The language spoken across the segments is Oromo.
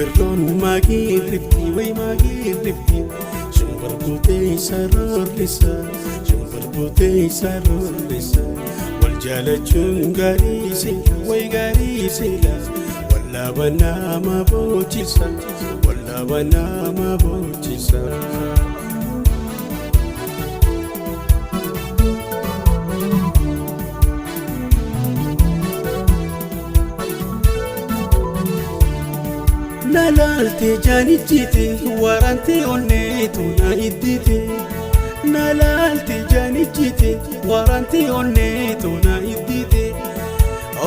Shumberron magi rifti way magi rifti Shumber bute sarorisa Shumber bute sarorisa Wal jalachun garisi way garisi la Walla bana ma bochisa Walla bana ma bochisa Nalalti janijiti waranti onnetu na idditi Nalalti janijiti waranti onnetu na idditi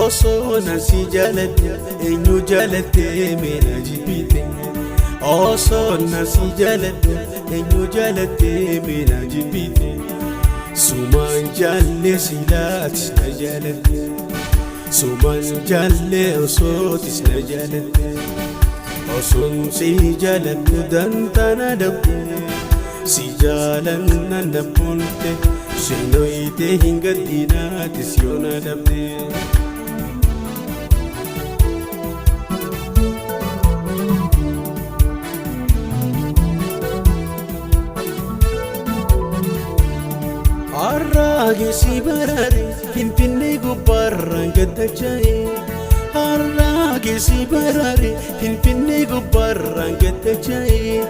Oso nasi jalate enyu jalate mena jibite Oso nasi jalate enyu jalate mena jibite Suman jalle silatis na jalate Suman jalle osotis na jalate Osun si jalan dan tanah dabbe Si jalan nan dabunte Sinoite hingga dina tisyona dabbe Arrage si barare Finfinne gubbarran gaddachae Arrage si barare Finfinne gubbarran gaddachae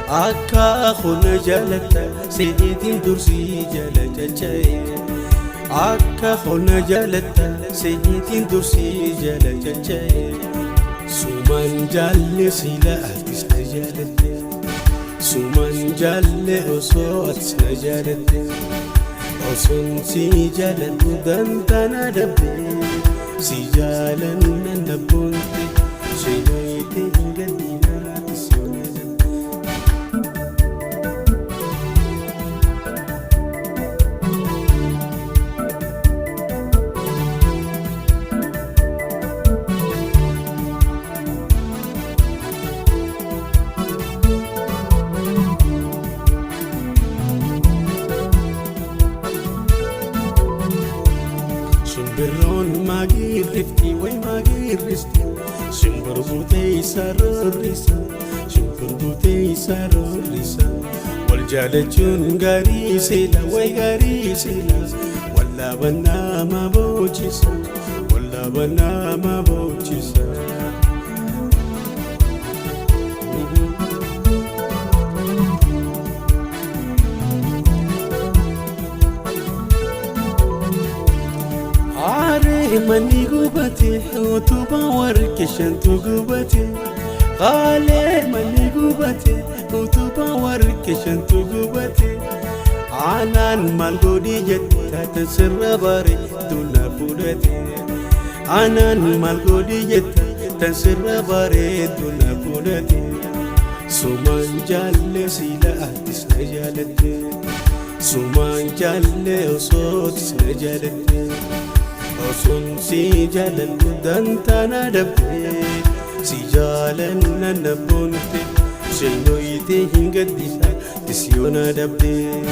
Akka khona jalata Seetiin dursi jalachachae Akka khona jalata Seetiin dursi jalachachae Suman jalle sila atis na jalate Suman jalle oso atis na jalate Osun si jalan dan tanah dabbe Si jalan nan dabunte Sinoite hingga dina tisyona dabbe Shumberron magi rifti way magi risti Shumber bute sarorisa Shumber bute sarorisa Wal jalachun gari sila way gari sila Walla bana ma bochisa Walla bana ma bochisa Mani gubate utuba warkishan tu gubate Qale mani gubate utuba warkishan tu gubate Anan malgodi jetta tasirra bare duna fudate Anan malgodi jetta tasirra bare duna fudate Suman jalle sila atis na jalate Suman jalle osotis na jalate Osun si jalan dan tanah dabbe Si jalan nan dabunte Sinoite hingga dina tisyona dabbe